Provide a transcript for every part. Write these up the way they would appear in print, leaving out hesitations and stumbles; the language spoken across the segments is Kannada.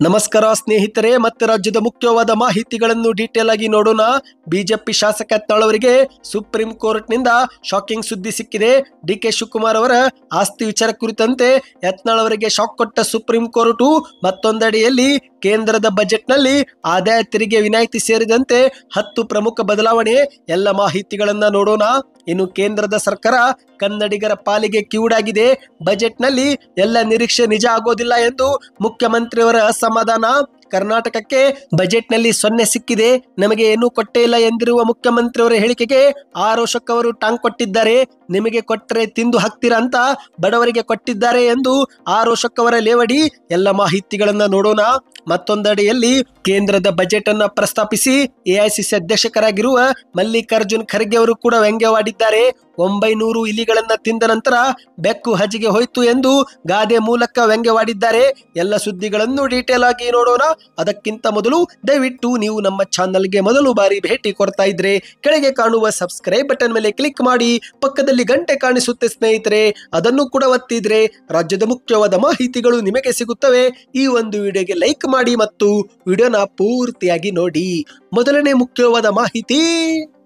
ನಮಸ್ಕಾರ ಸ್ನೇಹಿತರೆ, ಮತ್ತೆ ರಾಜ್ಯದ ಮುಖ್ಯವಾದ ಮಾಹಿತಿಗಳನ್ನು ಡೀಟೇಲ್ ಆಗಿ ನೋಡೋಣ. ಬಿಜೆಪಿ ಶಾಸಕ ಯತ್ನಾಳ್ ಅವರಿಗೆ ಸುಪ್ರೀಂ ಕೋರ್ಟ್ ನಿಂದ ಶಾಕಿಂಗ್ ಸುದ್ದಿ ಸಿಕ್ಕಿದೆ. ಡಿ.ಕೆ. ಶಿವಕುಮಾರ್ ಅವರ ಆಸ್ತಿ ವಿಚಾರ ಕುರಿತಂತೆ ಯತ್ನಾಳ್ ಅವರಿಗೆ ಶಾಕ್ ಕೊಟ್ಟ ಸುಪ್ರೀಂ ಕೋರ್ಟ್ ಮತ್ತೊಂದೆಡೆಯಲ್ಲಿ ಕೇಂದ್ರದ ಬಜೆಟ್ ನಲ್ಲಿ ಆದಾಯ ತೆರಿಗೆ ವಿನಾಯಿತಿ ಸೇರಿದಂತೆ 10 ಪ್ರಮುಖ ಬದಲಾವಣೆ ಎಲ್ಲ ಮಾಹಿತಿಗಳನ್ನ ನೋಡೋಣ. ಇನ್ನು ಕೇಂದ್ರದ ಸರ್ಕಾರ ಕನ್ನಡಿಗರ ಪಾಲಿಗೆ ಕಿವುಡಾಗಿದೆ. ಬಜೆಟ್ ನಲ್ಲಿ ಎಲ್ಲ ನಿರೀಕ್ಷೆ ನಿಜ ಆಗೋದಿಲ್ಲ ಎಂದು ಮುಖ್ಯಮಂತ್ರಿಯವರ ಅಸಮಾಧಾನ. ಕರ್ನಾಟಕಕ್ಕೆ ಬಜೆಟ್ ನಲ್ಲಿ 0 ಸಿಕ್ಕಿದೆ, ನಮಗೆ ಏನೂ ಕೊಟ್ಟೇ ಇಲ್ಲ ಎಂದಿರುವ ಮುಖ್ಯಮಂತ್ರಿಯವರ ಹೇಳಿಕೆಗೆ ಆರೋಶಕ್ ಅವರು ಟಾಂಗ್ ಕೊಟ್ಟಿದ್ದಾರೆ. ನಿಮಗೆ ಕೊಟ್ಟರೆ ತಿಂದು ಹಾಕ್ತೀರಾ ಅಂತ ಬಡವರಿಗೆ ಕೊಟ್ಟಿದ್ದಾರೆ ಎಂದು ಆರೋಶಕ್ ಅವರ ಲೇವಡಿ. ಎಲ್ಲ ಮಾಹಿತಿಗಳನ್ನ ನೋಡೋಣ. ಮತ್ತೊಂದೆಡೆಯಲ್ಲಿ ಕೇಂದ್ರದ ಬಜೆಟ್ ಅನ್ನ ಪ್ರಸ್ತಾಪಿಸಿ ಎಐಸಿಸಿ ಅಧ್ಯಕ್ಷರಾಗಿರುವ ಮಲ್ಲಿಕಾರ್ಜುನ್ ಖರ್ಗೆ ಅವರು ಕೂಡ ವ್ಯಂಗ್ಯವಾಡಿದ್ದಾರೆ. 900 ಇಲಿಗಳನ್ನ ತಿಂದ ನಂತರ ಬೆಕ್ಕು ಹಜಿಗೆ ಹೋಯ್ತು ಎಂದು ಗಾದೆ ಮೂಲಕ ವ್ಯಂಗ್ಯವಾಡಿದ್ದಾರೆ. ಎಲ್ಲ ಸುದ್ದಿಗಳನ್ನು ಡೀಟೇಲ್ ಆಗಿ ನೋಡೋಣ. ಅದಕ್ಕಿಂತ ಮೊದಲು ದಯವಿಟ್ಟು ನೀವು ನಮ್ಮ ಚಾನಲ್ಗೆ ಮೊದಲು ಬಾರಿ ಭೇಟಿ ಕೊಡ್ತಾ ಇದ್ರೆ ಕೆಳಗೆ ಕಾಣುವ ಸಬ್ಸ್ಕ್ರೈಬ್ ಬಟನ್ ಮೇಲೆ ಕ್ಲಿಕ್ ಮಾಡಿ, ಪಕ್ಕದಲ್ಲಿ ಗಂಟೆ ಕಾಣಿಸುತ್ತೆ ಸ್ನೇಹಿತರೆ, ಅದನ್ನು ಕೂಡ ಒತ್ತಿದ್ರೆ ರಾಜ್ಯದ ಮುಖ್ಯವಾದ ಮಾಹಿತಿಗಳು ನಿಮಗೆ ಸಿಗುತ್ತವೆ. ಈ ಒಂದು ವಿಡಿಯೋಗೆ ಲೈಕ್ ಮಾಡಿ ಮತ್ತು ವಿಡಿಯೋನ ಪೂರ್ತಿಯಾಗಿ ನೋಡಿ. ಮೊದಲನೇ ಮುಖ್ಯವಾದ ಮಾಹಿತಿ,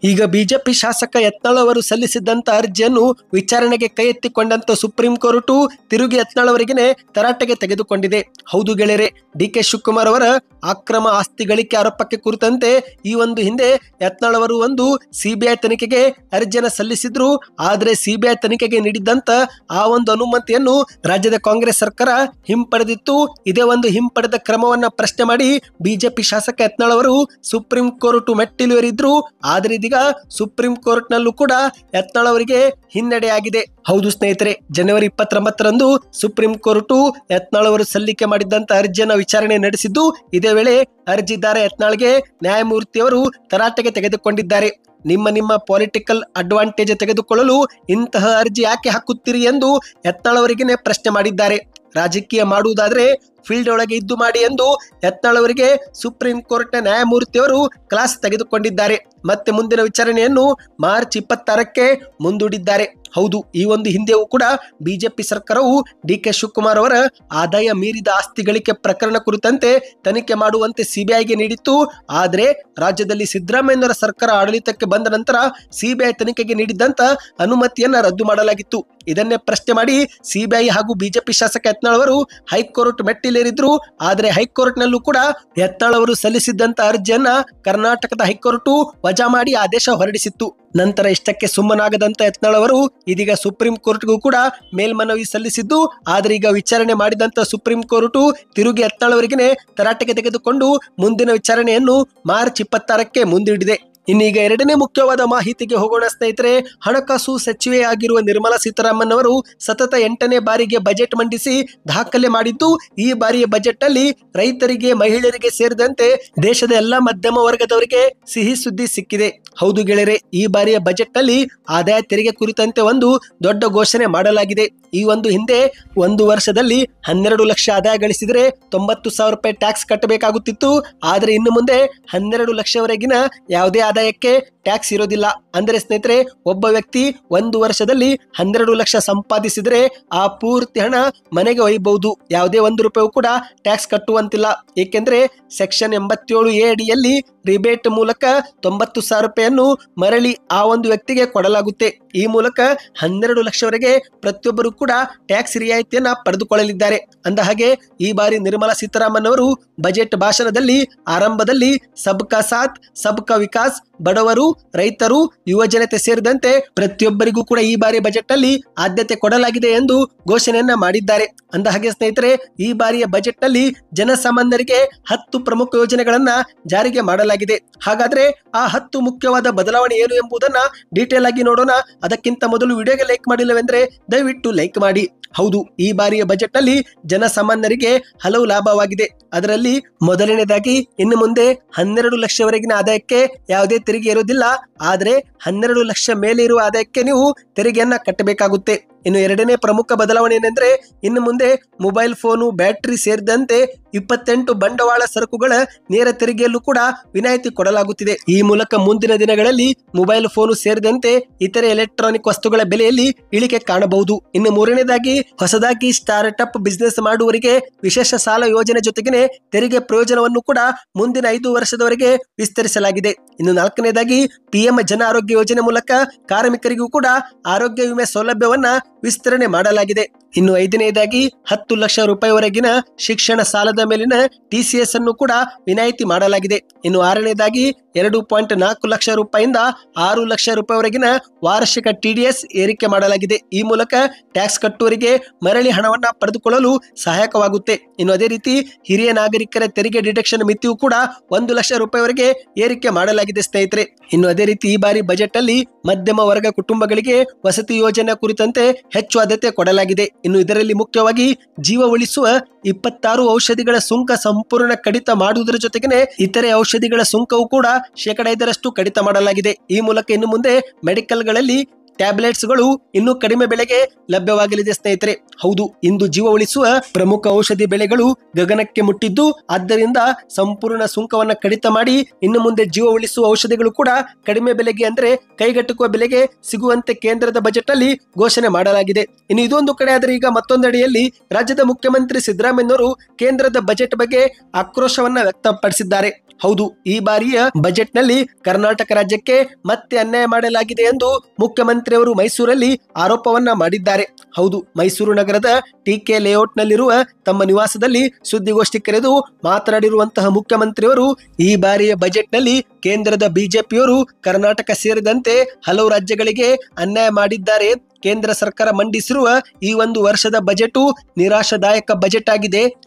ಈಗ ಬಿಜೆಪಿ ಶಾಸಕ ಯತ್ನಾಳ್ ಅವರು ಸಲ್ಲಿಸಿದ್ದಂತ ಅರ್ಜಿಯನ್ನು ವಿಚಾರಣೆಗೆ ಕೈ ಎತ್ತಿಕೊಂಡಂತ ಸುಪ್ರೀಂ ಕೋರ್ಟ್ ತಿರುಗಿ ಯತ್ನಾಳ್ ಅವರಿಗೆ ತರಾಟೆಗೆ ತೆಗೆದುಕೊಂಡಿದೆ. ಹೌದು ಗೆಳೆಯರೆ, ಡಿ.ಕೆ. ಶಿವಕುಮಾರ್ ಅವರ ಅಕ್ರಮ ಆಸ್ತಿ ಗಳಿಕೆ ಆರೋಪಕ್ಕೆ ಕುರಿತಂತೆ ಈ ಒಂದು ಹಿಂದೆ ಯತ್ನಾಳ್ ಅವರು ಒಂದು ಸಿಬಿಐ ತನಿಖೆಗೆ ಅರ್ಜಿಯನ್ನು ಸಲ್ಲಿಸಿದ್ರು. ಆದ್ರೆ ಸಿಬಿಐ ತನಿಖೆಗೆ ನೀಡಿದ್ದಂತ ಆ ಒಂದು ಅನುಮತಿಯನ್ನು ರಾಜ್ಯದ ಕಾಂಗ್ರೆಸ್ ಸರ್ಕಾರ ಹಿಂಪಡೆದಿತ್ತು. ಇದೇ ಒಂದು ಹಿಂಪಡೆದ ಕ್ರಮವನ್ನ ಪ್ರಶ್ನೆ ಮಾಡಿ ಬಿಜೆಪಿ ಶಾಸಕ ಯತ್ನಾಳ್ ಅವರು ಸುಪ್ರೀಂ ಕೋರ್ಟ್ ಮೆಟ್ಟಿಲೇರಿದ್ರು. ಆದ್ರೆ ಇದೀಗ ಸುಪ್ರೀಂ ಕೋರ್ಟ್ ನಲ್ಲೂ ಕೂಡ ಯತ್ನಾಳ್ ಅವರಿಗೆ ಹಿನ್ನಡೆಯಾಗಿದೆ. ಹೌದು ಸ್ನೇಹಿತರೆ, ಜನವರಿ 29ರಂದು ಸುಪ್ರೀಂ ಕೋರ್ಟ್ ಯತ್ನಾಳ್ ಅವರು ಸಲ್ಲಿಕೆ ಮಾಡಿದ್ದಂತ ಅರ್ಜಿಯನ್ನು ವಿಚಾರಣೆ ನಡೆಸಿದ್ದು. ಇದೇ ವೇಳೆ ಅರ್ಜಿದಾರ ಯತ್ನಾಳ್ಗೆ ನ್ಯಾಯಮೂರ್ತಿಯವರು ತರಾಟೆಗೆ ತೆಗೆದುಕೊಂಡಿದ್ದಾರೆ. ನಿಮ್ಮ ಪೊಲಿಟಿಕಲ್ ಅಡ್ವಾಂಟೇಜ್ ತೆಗೆದುಕೊಳ್ಳಲು ಇಂತಹ ಅರ್ಜಿ ಯಾಕೆ ಹಾಕುತ್ತೀರಿ ಎಂದು ಯತ್ನಾಳ್ ಅವರಿಗೆ ಪ್ರಶ್ನೆ ಮಾಡಿದ್ದಾರೆ. ರಾಜಕೀಯ ಮಾಡುವುದಾದ್ರೆ ಫೀಲ್ಡ್ ಒಳಗೆ ಇದ್ದು ಮಾಡಿ ಎಂದು ಯತ್ನಾಳ್ ಅವರಿಗೆ ಸುಪ್ರೀಂ ಕೋರ್ಟ್ನ ನ್ಯಾಯಮೂರ್ತಿಯವರು ಕ್ಲಾಸ್ ತೆಗೆದುಕೊಂಡಿದ್ದಾರೆ. ಮತ್ತೆ ಮುಂದಿನ ವಿಚಾರಣೆಯನ್ನು ಮಾರ್ಚ್ 26ಕ್ಕೆ ಮುಂದೂಡಿದ್ದಾರೆ. ಹೌದು, ಈ ಒಂದು ಹಿಂದೆಯೂ ಕೂಡ ಬಿಜೆಪಿ ಸರ್ಕಾರವು ಡಿ.ಕೆ. ಶಿವಕುಮಾರ್ ಅವರ ಆದಾಯ ಮೀರಿದ ಆಸ್ತಿ ಗಳಿಕೆ ಪ್ರಕರಣ ಕುರಿತಂತೆ ತನಿಖೆ ಮಾಡುವಂತೆ ಸಿಬಿಐಗೆ ನೀಡಿತ್ತು. ಆದ್ರೆ ರಾಜ್ಯದಲ್ಲಿ ಸಿದ್ದರಾಮಯ್ಯನವರ ಸರ್ಕಾರ ಆಡಳಿತಕ್ಕೆ ಬಂದ ನಂತರ ಸಿಬಿಐ ತನಿಖೆಗೆ ನೀಡಿದ್ದಂತ ಅನುಮತಿಯನ್ನ ರದ್ದು ಮಾಡಲಾಗಿತ್ತು. ಇದನ್ನೇ ಪ್ರಶ್ನೆ ಮಾಡಿ ಸಿಬಿಐ ಹಾಗೂ ಬಿಜೆಪಿ ಶಾಸಕ ಯತ್ನಾಳ್ ಅವರು ಹೈಕೋರ್ಟ್ ಮೆಟ್ಟಿಲೇರಿದ್ರು. ಆದ್ರೆ ಹೈಕೋರ್ಟ್ ನಲ್ಲೂ ಕೂಡ ಯತ್ನಾಳ್ ಅವರು ಸಲ್ಲಿಸಿದ್ದಂತ ಅರ್ಜಿಯನ್ನ ಕರ್ನಾಟಕದ ಹೈಕೋರ್ಟ್ ವಜಾ ಮಾಡಿ ಆದೇಶ ಹೊರಡಿಸಿತ್ತು. ನಂತರ ಇಷ್ಟಕ್ಕೆ ಸುಮ್ಮನಾಗದಂತ ಯತ್ನಾಳ್ ಅವರು ಇದೀಗ ಸುಪ್ರೀಂ ಕೋರ್ಟ್ಗೂ ಕೂಡ ಮೇಲ್ಮನವಿ ಸಲ್ಲಿಸಿದ್ದು. ಆದ್ರೆ ಈಗ ವಿಚಾರಣೆ ಮಾಡಿದಂತ ಸುಪ್ರೀಂ ಕೋರ್ಟ್ ತಿರುಗಿ ಯತ್ನಾಳ್ ಅವರಿಗೆ ತರಾಟೆಗೆ ತೆಗೆದುಕೊಂಡು ಮುಂದಿನ ವಿಚಾರಣೆಯನ್ನು ಮಾರ್ಚ್ 26ಕ್ಕೆ ಮುಂದೂಡಿದೆ. ಇನ್ನೀಗ ಎರಡನೇ ಮುಖ್ಯವಾದ ಮಾಹಿತಿಗೆ ಹೋಗೋಣ ಸ್ನೇಹಿತರೆ. ಹಣಕಾಸು ಸಚಿವೆಯಾಗಿರುವ ನಿರ್ಮಲಾ ಸೀತಾರಾಮನ್ ಅವರು ಸತತ 8ನೇ ಬಾರಿಗೆ ಬಜೆಟ್ ಮಂಡಿಸಿ ದಾಖಲೆ ಮಾಡಿದ್ದು. ಈ ಬಾರಿಯ ಬಜೆಟ್ ನಲ್ಲಿ ರೈತರಿಗೆ, ಮಹಿಳೆಯರಿಗೆ ಸೇರಿದಂತೆ ದೇಶದ ಎಲ್ಲಾ ಮಧ್ಯಮ ವರ್ಗದವರಿಗೆ ಸಿಹಿ ಸುದ್ದಿ ಸಿಕ್ಕಿದೆ. ಹೌದು ಗೆಳೆಯರೆ, ಈ ಬಾರಿಯ ಬಜೆಟ್ ನಲ್ಲಿ ಆದಾಯ ತೆರಿಗೆ ಕುರಿತಂತೆ ಒಂದು ದೊಡ್ಡ ಘೋಷಣೆ ಮಾಡಲಾಗಿದೆ. ಈ ಒಂದು ಹಿಂದೆ ಒಂದು ವರ್ಷದಲ್ಲಿ 12 ಲಕ್ಷ ಆದಾಯ ಗಳಿಸಿದರೆ 90,000 ರೂಪಾಯಿ ಟ್ಯಾಕ್ಸ್ ಕಟ್ಟಬೇಕಾಗುತ್ತಿತ್ತು. ಆದ್ರೆ ಇನ್ನು ಮುಂದೆ 12 ಲಕ್ಷವರೆಗಿನ ಯಾವುದೇ ಆದಾಯಕ್ಕೆ ಟ್ಯಾಕ್ಸ್ ಇರೋದಿಲ್ಲ. ಅಂದ್ರೆ ಸ್ನೇಹಿತರೆ, ಒಬ್ಬ ವ್ಯಕ್ತಿ ಒಂದು ವರ್ಷದಲ್ಲಿ 12 ಲಕ್ಷ ಸಂಪಾದಿಸಿದರೆ ಆ ಪೂರ್ತಿ ಹಣ ಮನೆಗೆ ಒಯ್ಯಬಹುದು. ಯಾವುದೇ 1 ರೂಪಾಯಿ ಕೂಡ ಟ್ಯಾಕ್ಸ್ ಕಟ್ಟುವಂತಿಲ್ಲ. ಏಕೆಂದ್ರೆ ಸೆಕ್ಷನ್ 87A ಅಡಿಯಲ್ಲಿ ರಿಬೇಟ್ ಮೂಲಕ 90,000 ರೂಪಾಯಿಯನ್ನು ಮರಳಿ ಆ ಒಂದು ವ್ಯಕ್ತಿಗೆ ಕೊಡಲಾಗುತ್ತೆ. ಈ ಮೂಲಕ 12 ಲಕ್ಷವರೆಗೆ ಪ್ರತಿಯೊಬ್ಬರು ಕೂಡ ಟ್ಯಾಕ್ಸ್ ರಿಯಾಯಿತಿಯನ್ನ ಪಡೆದುಕೊಳ್ಳಲಿದ್ದಾರೆ. ಅಂದ ಹಾಗೆ ಈ ಬಾರಿ ನಿರ್ಮಲಾ ಸೀತಾರಾಮನ್ ಅವರು ಬಜೆಟ್ ಭಾಷಣದಲ್ಲಿ ಆರಂಭದಲ್ಲಿ ಸಬ್ಕಾ ಸಾಥ್ ಸಬ್ಕಾ ವಿಕಾಸ್, ಬಡವರು, ರೈತರು, ಯುವ ಜನತೆ ಸೇರಿದಂತೆ ಪ್ರತಿಯೊಬ್ಬರಿಗೂ ಕೂಡ ಈ ಬಾರಿ ಬಜೆಟ್ ನಲ್ಲಿ ಆದ್ಯತೆ ಕೊಡಲಾಗಿದೆ ಎಂದು ಘೋಷಣೆಯನ್ನ ಮಾಡಿದ್ದಾರೆ. ಅಂದ ಹಾಗೆ ಸ್ನೇಹಿತರೆ, ಈ ಬಾರಿಯ ಬಜೆಟ್ ನಲ್ಲಿ ಜನಸಾಮಾನ್ಯರಿಗೆ 10 ಪ್ರಮುಖ ಯೋಜನೆಗಳನ್ನ ಜಾರಿಗೆ ಮಾಡಲಾಗಿದೆ. ಹಾಗಾದ್ರೆ ಆ 10 ಮುಖ್ಯವಾದ ಬದಲಾವಣೆ ಏನು ಎಂಬುದನ್ನ ಡೀಟೇಲ್ ಆಗಿ ನೋಡೋಣ. ಅದಕ್ಕಿಂತ ಮೊದಲು ವಿಡಿಯೋಗೆ ಲೈಕ್ ಮಾಡಿಲ್ಲವೆಂದ್ರೆ ದಯವಿಟ್ಟು ಲೈಕ್ ಮಾಡಿ. ಹೌದು, ಈ ಬಾರಿಯ ಬಜೆಟ್ ನಲ್ಲಿ ಜನಸಾಮಾನ್ಯರಿಗೆ ಹಲವು ಲಾಭವಾಗಿದೆ. ಅದರಲ್ಲಿ ಮೊದಲನೇದಾಗಿ ಇನ್ನು ಮುಂದೆ 12 ಲಕ್ಷವರೆಗಿನ ಆದಾಯಕ್ಕೆ ಯಾವುದೇ ತೆರಿಗೆ ಇರುವುದಿಲ್ಲ. ಆದ್ರೆ 12 ಲಕ್ಷ ಮೇಲೆ ಇರುವ ಆದಾಯಕ್ಕೆ ನೀವು ತೆರಿಗೆಯನ್ನ ಕಟ್ಟಬೇಕಾಗುತ್ತೆ. ಇನ್ನು ಎರಡನೇ ಪ್ರಮುಖ ಬದಲಾವಣೆ ಏನೆಂದ್ರೆ ಇನ್ನು ಮುಂದೆ ಮೊಬೈಲ್ ಫೋನು, ಬ್ಯಾಟರಿ ಸೇರಿದಂತೆ 28 ಬಂಡವಾಳ ಸರಕುಗಳ ನೇರ ತೆರಿಗೆಯಲ್ಲೂ ಕೂಡ ವಿನಾಯಿತಿ ಕೊಡಲಾಗುತ್ತಿದೆ. ಈ ಮೂಲಕ ಮುಂದಿನ ದಿನಗಳಲ್ಲಿ ಮೊಬೈಲ್ ಫೋನು ಸೇರಿದಂತೆ ಇತರೆ ಎಲೆಕ್ಟ್ರಾನಿಕ್ ವಸ್ತುಗಳ ಬೆಲೆಯಲ್ಲಿ ಇಳಿಕೆ ಕಾಣಬಹುದು. ಇನ್ನು ಮೂರನೇದಾಗಿ ಹೊಸದಾಗಿ ಸ್ಟಾರ್ಟ್ ಅಪ್ ಬಿಸಿನೆಸ್ ಮಾಡುವವರಿಗೆ ವಿಶೇಷ ಸಾಲ ಯೋಜನೆ ಜೊತೆಗೆ ತೆರಿಗೆ ಪ್ರಯೋಜನವನ್ನು ಕೂಡ ಮುಂದಿನ 5 ವರ್ಷದವರೆಗೆ ವಿಸ್ತರಿಸಲಾಗಿದೆ. ಇನ್ನು ನಾಲ್ಕನೇದಾಗಿ PM ಜನ ಆರೋಗ್ಯ ಯೋಜನೆ ಮೂಲಕ ಕಾರ್ಮಿಕರಿಗೂ ಕೂಡ ಆರೋಗ್ಯ ವಿಮೆ ಸೌಲಭ್ಯವನ್ನ ವಿಸ್ತರಣೆ ಮಾಡಲಾಗಿದೆ. ಇನ್ನು ಐದನೇದಾಗಿ 10 ಲಕ್ಷ ರೂಪಾಯಿವರೆಗಿನ ಶಿಕ್ಷಣ ಸಾಲದ ಮೇಲಿನ TCS ಅನ್ನು ಕೂಡ ವಿನಾಯಿತಿ ಮಾಡಲಾಗಿದೆ. ಇನ್ನು ಆರನೇದಾಗಿ 2.4 ಲಕ್ಷ ರೂಪಾಯಿಂದ 6 ಲಕ್ಷ ರೂಪಾಯಿವರೆಗಿನ ವಾರ್ಷಿಕ TDS ಏರಿಕೆ ಮಾಡಲಾಗಿದೆ. ಈ ಮೂಲಕ ಟ್ಯಾಕ್ಸ್ ಕಟ್ಟುವರಿಗೆ ಮರಳಿ ಹಣವನ್ನ ಪಡೆದುಕೊಳ್ಳಲು ಸಹಾಯಕವಾಗುತ್ತೆ. ಇನ್ನು ಅದೇ ರೀತಿ ಹಿರಿಯ ನಾಗರಿಕರ ತೆರಿಗೆ ಡಿಡಕ್ಷನ್ ಮಿತಿಯು ಕೂಡ 1 ಲಕ್ಷ ರೂಪಾಯಿವರೆಗೆ ಏರಿಕೆ ಮಾಡಲಾಗಿದೆ ಸ್ನೇಹಿತರೆ. ಇನ್ನು ಅದೇ ರೀತಿ ಈ ಬಾರಿ ಬಜೆಟ್ ಅಲ್ಲಿ ಮಧ್ಯಮ ವರ್ಗ ಕುಟುಂಬಗಳಿಗೆ ವಸತಿ ಯೋಜನೆ ಕುರಿತಂತೆ ಹೆಚ್ಚು ಆದ್ಯತೆ ಕೊಡಲಾಗಿದೆ. ಇನ್ನು ಇದರಲ್ಲಿ ಮುಖ್ಯವಾಗಿ ಜೀವ ಉಳಿಸುವ 26 ಔಷಧಿಗಳ ಸುಂಕ ಸಂಪೂರ್ಣ ಕಡಿತ ಮಾಡುವುದರ ಜೊತೆಗೆ ಇತರೆ ಔಷಧಿಗಳ ಸುಂಕವು ಕೂಡ 5% ಕಡಿತ ಮಾಡಲಾಗಿದೆ. ಈ ಮೂಲಕ ಇನ್ನು ಮುಂದೆ ಮೆಡಿಕಲ್ಗಳಲ್ಲಿ ಟ್ಯಾಬ್ಲೆಟ್ಸ್ಗಳು ಇನ್ನೂ ಕಡಿಮೆ ಬೆಲೆಗೆ ಲಭ್ಯವಾಗಲಿದೆ ಸ್ನೇಹಿತರೆ. ಹೌದು, ಇಂದು ಜೀವ ಉಳಿಸುವ ಪ್ರಮುಖ ಔಷಧಿ ಬೆಲೆಗಳು ಗಗನಕ್ಕೆ ಮುಟ್ಟಿದ್ದು, ಆದ್ದರಿಂದ ಸಂಪೂರ್ಣ ಸುಂಕವನ್ನ ಕಡಿತ ಮಾಡಿ ಇನ್ನು ಮುಂದೆ ಜೀವ ಉಳಿಸುವ ಔಷಧಿಗಳು ಕೂಡ ಕಡಿಮೆ ಬೆಲೆಗೆ ಅಂದ್ರೆ ಕೈಗೆಟುಕುವ ಬೆಲೆಗೆ ಸಿಗುವಂತೆ ಕೇಂದ್ರದ ಬಜೆಟ್ ಅಲ್ಲಿ ಘೋಷಣೆ ಮಾಡಲಾಗಿದೆ. ಇನ್ನು ಇದೊಂದು ಕಡೆ ಆದರೆ ಈಗ ಮತ್ತೊಂದೆಡೆಯಲ್ಲಿ ರಾಜ್ಯದ ಮುಖ್ಯಮಂತ್ರಿ ಸಿದ್ದರಾಮಯ್ಯನವರು ಕೇಂದ್ರದ ಬಜೆಟ್ ಬಗ್ಗೆ ಆಕ್ರೋಶವನ್ನ ವ್ಯಕ್ತಪಡಿಸಿದ್ದಾರೆ. ಹೌದು, ಈ ಬಾರಿಯ ಬಜೆಟ್ ನಲ್ಲಿ ಕರ್ನಾಟಕ ರಾಜ್ಯಕ್ಕೆ ಮತ್ತೆ ಅನ್ಯಾಯ ಮಾಡಲಾಗಿದೆ ಎಂದು ಮುಖ್ಯಮಂತ್ರಿಯವರು ಮೈಸೂರಲ್ಲಿ ಆರೋಪವನ್ನ ಮಾಡಿದ್ದಾರೆ. ಹೌದು, ಮೈಸೂರು ನಗರದ TK ಲೇಔಟ್ ನಲ್ಲಿರುವ ತಮ್ಮ ನಿವಾಸದಲ್ಲಿ ಸುದ್ದಿಗೋಷ್ಠಿ ಕರೆದು ಮಾತನಾಡಿರುವಂತಹ ಮುಖ್ಯಮಂತ್ರಿಯವರು ಈ ಬಾರಿಯ ಬಜೆಟ್ ನಲ್ಲಿ ಕೇಂದ್ರದ ಬಿಜೆಪಿಯವರು ಕರ್ನಾಟಕ ಸೇರಿದಂತೆ ಹಲವು ರಾಜ್ಯಗಳಿಗೆ ಅನ್ಯಾಯ ಮಾಡಿದ್ದಾರೆ. ಕೇಂದ್ರ ಸರ್ಕಾರ ಮಂಡಿಸಿರುವ ಈ ಒಂದು ವರ್ಷದ ಬಜೆಟ್ ನಿರಾಶಾದಾಯಕ ಬಜೆಟ್ ಆಗಿದೆ.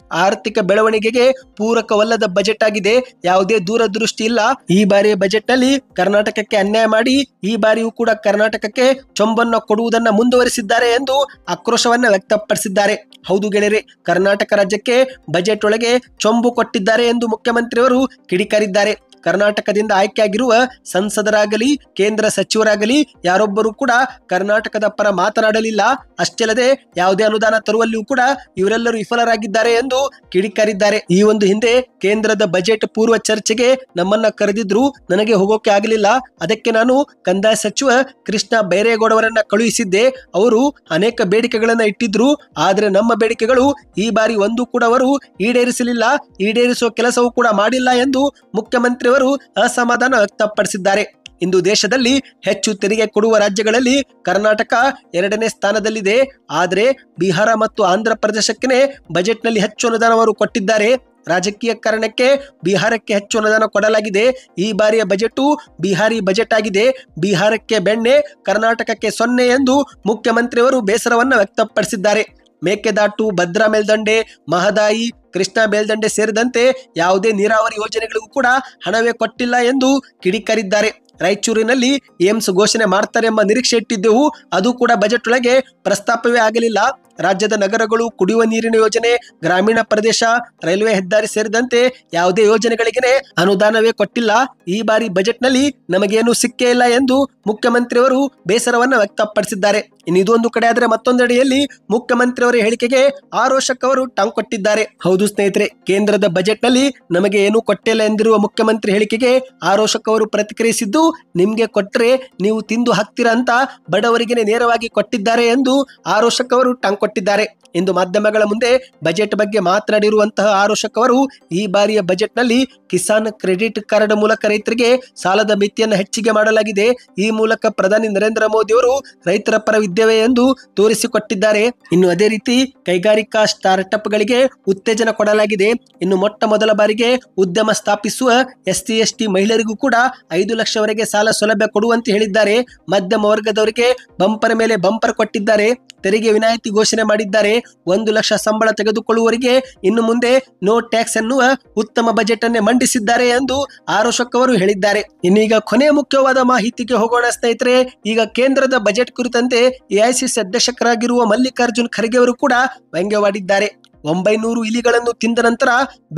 ಆರ್ಥಿಕ ಬೆಳವಣಿಗೆಗೆ ಪೂರಕವಲ್ಲದ ಬಜೆಟ್ ಆಗಿದೆ. ಯಾವುದೇ ದೂರದೃಷ್ಟಿ ಇಲ್ಲ. ಈ ಬಾರಿಯ ಬಜೆಟ್ ನಲ್ಲಿ ಕರ್ನಾಟಕಕ್ಕೆ ಅನ್ಯಾಯ ಮಾಡಿ ಈ ಬಾರಿಯೂ ಕೂಡ ಕರ್ನಾಟಕಕ್ಕೆ ಚೊಂಬನ್ನ ಕೊಡುವುದನ್ನ ಮುಂದುವರಿಸಿದ್ದಾರೆ ಎಂದು ಆಕ್ರೋಶವನ್ನ ವ್ಯಕ್ತಪಡಿಸಿದ್ದಾರೆ. ಹೌದು ಗೆಳೆಯರೆ, ಕರ್ನಾಟಕ ರಾಜ್ಯಕ್ಕೆ ಬಜೆಟ್ ಒಳಗೆ ಚೊಂಬು ಕೊಟ್ಟಿದ್ದಾರೆ ಎಂದು ಮುಖ್ಯಮಂತ್ರಿಯವರು ಕಿಡಿಕಾರಿದ್ದಾರೆ. ಕರ್ನಾಟಕದಿಂದ ಆಯ್ಕೆಯಾಗಿರುವ ಸಂಸದರಾಗಲಿ ಕೇಂದ್ರ ಸಚಿವರಾಗಲಿ ಯಾರೊಬ್ಬರು ಕೂಡ ಕರ್ನಾಟಕದ ಪರ ಮಾತನಾಡಲಿಲ್ಲ. ಅಷ್ಟೇ ಅಲ್ಲದೆ ಯಾವುದೇ ಅನುದಾನ ತರುವಲ್ಲಿಯೂ ಕೂಡ ಇವರೆಲ್ಲರೂ ವಿಫಲರಾಗಿದ್ದಾರೆ ಎಂದು ಕಿಡಿಕಾರಿದ್ದಾರೆ. ಈ ಒಂದು ಹಿಂದೆ ಕೇಂದ್ರದ ಬಜೆಟ್ ಪೂರ್ವ ಚರ್ಚೆಗೆ ನಮ್ಮನ್ನ ಕರೆದಿದ್ರು, ನನಗೆ ಹೋಗೋಕೆ ಆಗಲಿಲ್ಲ. ಅದಕ್ಕೆ ನಾನು ಕಂದಾಯ ಸಚಿವ ಕೃಷ್ಣ ಬೈರೇಗೌಡವರನ್ನ ಕಳುಹಿಸಿದ್ದೆ. ಅವರು ಅನೇಕ ಬೇಡಿಕೆಗಳನ್ನ ಇಟ್ಟಿದ್ರು, ಆದ್ರೆ ನಮ್ಮ ಬೇಡಿಕೆಗಳು ಈ ಬಾರಿ ಒಂದು ಕೂಡ ಅವರು ಈಡೇರಿಸಲಿಲ್ಲ, ಈಡೇರಿಸುವ ಕೆಲಸವೂ ಕೂಡ ಮಾಡಿಲ್ಲ ಎಂದು ಮುಖ್ಯಮಂತ್ರಿ ಅಸಮಾಧಾನ ವ್ಯಕ್ತಪಡಿಸಿದ್ದಾರೆ. ಇಂದು ದೇಶದಲ್ಲಿ ಹೆಚ್ಚು ತೆರಿಗೆ ಕೊಡುವ ರಾಜ್ಯಗಳಲ್ಲಿ ಕರ್ನಾಟಕ 2ನೇ ಸ್ಥಾನದಲ್ಲಿದೆ. ಆದರೆ ಬಿಹಾರ ಮತ್ತು ಆಂಧ್ರ ಪ್ರದೇಶಕ್ಕೆ ಬಜೆಟ್ ನಲ್ಲಿ ಹೆಚ್ಚು ಅನುದಾನ ಅವರು ಕೊಟ್ಟಿದ್ದಾರೆ. ರಾಜಕೀಯ ಕಾರಣಕ್ಕೆ ಬಿಹಾರಕ್ಕೆ ಹೆಚ್ಚು ಅನುದಾನ ಕೊಡಲಾಗಿದೆ. ಈ ಬಾರಿಯ ಬಜೆಟ್ ಬಿಹಾರಿ ಬಜೆಟ್ ಆಗಿದೆ. ಬಿಹಾರಕ್ಕೆ ಬೆಣ್ಣೆ, ಕರ್ನಾಟಕಕ್ಕೆ 0 ಎಂದು ಮುಖ್ಯಮಂತ್ರಿಯವರು ಬೇಸರವನ್ನ ವ್ಯಕ್ತಪಡಿಸಿದ್ದಾರೆ. ಮೇಕೆದಾಟು, ಭದ್ರಾ ಮೇಲ್ದಂಡೆ, ಮಹದಾಯಿ, ಕೃಷ್ಣಾ ಮೇಲ್ದಂಡೆ ಸೇರಿದಂತೆ ಯಾವುದೇ ನೀರಾವರಿ ಯೋಜನೆಗಳಿಗೂ ಕೂಡ ಹಣವೇ ಕೊಟ್ಟಿಲ್ಲ ಎಂದು ಕಿಡಿಕಾರಿದ್ದಾರೆ. ರಾಯಚೂರಿನಲ್ಲಿ ಏಮ್ಸ್ ಘೋಷಣೆ ಮಾಡ್ತಾರೆ ಎಂಬ ನಿರೀಕ್ಷೆ ಇಟ್ಟಿದ್ದೆವು, ಅದು ಕೂಡ ಬಜೆಟ್ ಒಳಗೆ ಪ್ರಸ್ತಾಪವೇ ಆಗಲಿಲ್ಲ. ರಾಜ್ಯದ ನಗರಗಳು, ಕುಡಿಯುವ ನೀರಿನ ಯೋಜನೆ, ಗ್ರಾಮೀಣ ಪ್ರದೇಶ, ರೈಲ್ವೆ ಹೆದ್ದಾರಿ ಸೇರಿದಂತೆ ಯಾವುದೇ ಯೋಜನೆಗಳಿಗೆ ಅನುದಾನವೇ ಕೊಟ್ಟಿಲ್ಲ. ಈ ಬಾರಿ ಬಜೆಟ್ ನಲ್ಲಿ ನಮಗೇನು ಸಿಕ್ಕೇ ಇಲ್ಲ ಎಂದು ಮುಖ್ಯಮಂತ್ರಿಯವರು ಬೇಸರವನ್ನ ವ್ಯಕ್ತಪಡಿಸಿದ್ದಾರೆ. ಇನ್ನು ಇದೊಂದು ಕಡೆ ಆದರೆ ಮತ್ತೊಂದೆಡೆಯಲ್ಲಿ ಮುಖ್ಯಮಂತ್ರಿಯವರ ಹೇಳಿಕೆಗೆ ಆರೋಶಕ್ ಅವರು ಟಾಂಗ್ ಕೊಟ್ಟಿದ್ದಾರೆ. ಹೌದು ಸ್ನೇಹಿತರೆ, ಕೇಂದ್ರದ ಬಜೆಟ್ ನಲ್ಲಿ ನಮಗೆ ಏನು ಕೊಟ್ಟಿಲ್ಲ ಎಂದಿರುವ ಮುಖ್ಯಮಂತ್ರಿ ಹೇಳಿಕೆಗೆ ಆರೋಶಕ್ ಅವರು ಪ್ರತಿಕ್ರಿಯಿಸಿದ್ದು, ನಿಮ್ಗೆ ಕೊಟ್ಟರೆ ನೀವು ತಿಂದು ಹಾಕ್ತೀರಾ ಅಂತ ಬಡವರಿಗೆ ನೇರವಾಗಿ ಕೊಟ್ಟಿದ್ದಾರೆ ಎಂದು ಆರೋಶಕ್ ಅವರು ಟಾಂಗ್ ಕೊಟ್ಟಿದ್ದಾರೆ. ಇಂದು ಮಾಧ್ಯಮಗಳ ಮುಂದೆ ಬಜೆಟ್ ಬಗ್ಗೆ ಮಾತನಾಡಿರುವಂತಹ ಆರೋಶಕ್ ಅವರು ಈ ಬಾರಿಯ ಬಜೆಟ್ ನಲ್ಲಿ ಕಿಸಾನ್ ಕ್ರೆಡಿಟ್ ಕಾರ್ಡ್ ಮೂಲಕ ರೈತರಿಗೆ ಸಾಲದ ಮಿತಿಯನ್ನು ಹೆಚ್ಚಿಗೆ ಮಾಡಲಾಗಿದೆ. ಈ ಮೂಲಕ ಪ್ರಧಾನಿ ನರೇಂದ್ರ ಮೋದಿ ಅವರು ರೈತರ ಪರವಿದ್ದೇವೆ ಎಂದು ತೋರಿಸಿಕೊಟ್ಟಿದ್ದಾರೆ. ಇನ್ನು ಅದೇ ರೀತಿ ಕೈಗಾರಿಕಾ ಸ್ಟಾರ್ಟ್ಅಪ್ ಗಳಿಗೆ ಉತ್ತೇಜನ ಕೊಡಲಾಗಿದೆ. ಇನ್ನು ಮೊಟ್ಟ ಮೊದಲ ಬಾರಿಗೆ ಉದ್ಯಮ ಸ್ಥಾಪಿಸುವ SC/ST ಮಹಿಳೆಯರಿಗೂ ಕೂಡ 5 ಲಕ್ಷವರೆಗೆ ಸಾಲ ಸೌಲಭ್ಯ ಕೊಡುವಂತೆ ಹೇಳಿದ್ದಾರೆ. ಮಧ್ಯಮ ವರ್ಗದವರಿಗೆ ಬಂಪರ್ ಮೇಲೆ ಬಂಪರ್ ಕೊಟ್ಟಿದ್ದಾರೆ. ತೆರಿಗೆ ವಿನಾಯಿತಿ ಘೋಷಣೆ ಮಾಡಿದ್ದಾರೆ. 1 ಲಕ್ಷ ಸಂಬಳ ತೆಗೆದುಕೊಳ್ಳುವವರಿಗೆ ಇನ್ನು ಮುಂದೆ ನೋ ಟ್ಯಾಕ್ಸ್ ಎನ್ನುವ ಉತ್ತಮ ಬಜೆಟ್ ಅನ್ನೇ ಮಂಡಿಸಿದ್ದಾರೆ ಎಂದು ಆರೋಶಕ್ ಅವರು ಹೇಳಿದ್ದಾರೆ. ಇನ್ನೀಗ ಕೊನೆಯ ಮುಖ್ಯವಾದ ಮಾಹಿತಿಗೆ ಹೋಗೋಣ ಸ್ನೇಹಿತರೆ. ಈಗ ಕೇಂದ್ರದ ಬಜೆಟ್ ಕುರಿತಂತೆ AICC ಅಧ್ಯಕ್ಷರಾಗಿರುವ ಮಲ್ಲಿಕಾರ್ಜುನ್ ಖರ್ಗೆ ಅವರು ಕೂಡ ವ್ಯಂಗ್ಯವಾಡಿದ್ದಾರೆ. 900 ಇಲಿಗಳನ್ನು ತಿಂದ ನಂತರ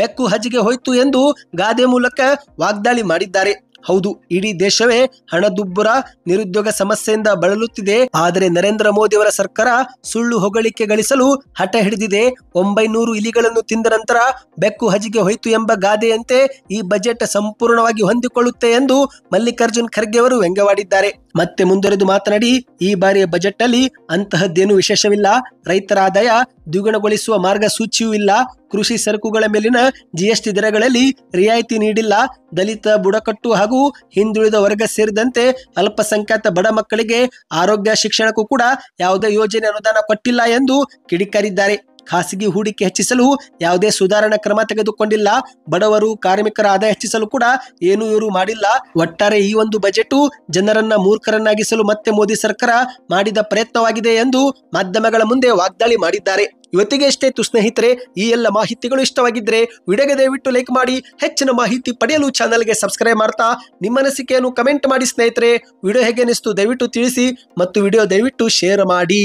ಬೆಕ್ಕು ಹಜ್ಗೆ ಹೋಯ್ತು ಎಂದು ಗಾದೆ ಮೂಲಕ ವಾಗ್ದಾಳಿ ಮಾಡಿದ್ದಾರೆ. ಹೌದು, ಇಡೀ ದೇಶವೇ ಹಣದುಬ್ಬರ, ನಿರುದ್ಯೋಗ ಸಮಸ್ಯೆಯಿಂದ ಬಳಲುತ್ತಿದೆ. ಆದರೆ ನರೇಂದ್ರ ಮೋದಿ ಅವರ ಸರ್ಕಾರ ಸುಳ್ಳು ಹೊಗಳಿಕೆ ಗಳಿಸಲು ಹಠ ಹಿಡಿದಿದೆ. 900 ಇಲಿಗಳನ್ನು ತಿಂದ ನಂತರ ಬೆಕ್ಕು ಹಜಿಗೆ ಹೋಯಿತು ಎಂಬ ಗಾದೆಯಂತೆ ಈ ಬಜೆಟ್ ಸಂಪೂರ್ಣವಾಗಿ ಹೊಂದಿಕೊಳ್ಳುತ್ತೆ ಎಂದು ಮಲ್ಲಿಕಾರ್ಜುನ್ ಖರ್ಗೆ ಅವರು ವ್ಯಂಗ್ಯವಾಡಿದ್ದಾರೆ. ಮತ್ತೆ ಮುಂದುವರೆದು ಮಾತನಾಡಿ, ಈ ಬಾರಿಯ ಬಜೆಟ್ ನಲ್ಲಿ ಅಂತಹದ್ದೇನು ವಿಶೇಷವಿಲ್ಲ. ರೈತರ ಆದಾಯ ದ್ವಿಗುಣಗೊಳಿಸುವ ಮಾರ್ಗಸೂಚಿಯೂ ಇಲ್ಲ. ಕೃಷಿ ಸರಕುಗಳ ಮೇಲಿನ GST ದರಗಳಲ್ಲಿ ರಿಯಾಯಿತಿ ನೀಡಿಲ್ಲ. ದಲಿತ, ಬುಡಕಟ್ಟು ಹಾಗೂ ಹಿಂದುಳಿದ ವರ್ಗ ಸೇರಿದಂತೆ ಅಲ್ಪಸಂಖ್ಯಾತ ಬಡ ಮಕ್ಕಳಿಗೆ ಆರೋಗ್ಯ, ಶಿಕ್ಷಣಕ್ಕೂ ಕೂಡ ಯಾವುದೇ ಯೋಜನೆ ಅನುದಾನ ಕೊಟ್ಟಿಲ್ಲ ಎಂದು ಕಿಡಿಕಾರಿದ್ದಾರೆ. ಖಾಸಗಿ ಹೂಡಿಕೆ ಹೆಚ್ಚಿಸಲು ಯಾವುದೇ ಸುಧಾರಣಾ ಕ್ರಮ ತೆಗೆದುಕೊಂಡಿಲ್ಲ. ಬಡವರು, ಕಾರ್ಮಿಕರ ಆದಾಯ ಹೆಚ್ಚಿಸಲು ಕೂಡ ಏನು ಇವರು ಮಾಡಿಲ್ಲ. ಒಟ್ಟಾರೆ ಈ ಒಂದು ಬಜೆಟ್ ಜನರನ್ನ ಮೂರ್ಖರನ್ನಾಗಿಸಲು ಮತ್ತೆ ಮೋದಿ ಸರ್ಕಾರ ಮಾಡಿದ ಪ್ರಯತ್ನವಾಗಿದೆ ಎಂದು ಮಾಧ್ಯಮಗಳ ಮುಂದೆ ವಾಗ್ದಾಳಿ ಮಾಡಿದ್ದಾರೆ. ಇವತ್ತಿಗೆ ಇಷ್ಟೇ ಸ್ನೇಹಿತರೆ. ಈ ಎಲ್ಲ ಮಾಹಿತಿಗಳು ಇಷ್ಟವಾಗಿದ್ರೆ ವಿಡಿಯೋಗೆ ದಯವಿಟ್ಟು ಲೈಕ್ ಮಾಡಿ. ಹೆಚ್ಚಿನ ಮಾಹಿತಿ ಪಡೆಯಲು ಚಾನಲ್ಗೆ ಸಬ್ಸ್ಕ್ರೈಬ್ ಮಾಡ್ತಾ ನಿಮ್ಮ ಅನಿಸಿಕೆಯನ್ನು ಕಮೆಂಟ್ ಮಾಡಿ ಸ್ನೇಹಿತರೆ. ವಿಡಿಯೋ ಹೇಗೆ ಅನಿಸ್ತು ದಯವಿಟ್ಟು ತಿಳಿಸಿ ಮತ್ತು ವಿಡಿಯೋ ದಯವಿಟ್ಟು ಶೇರ್ ಮಾಡಿ.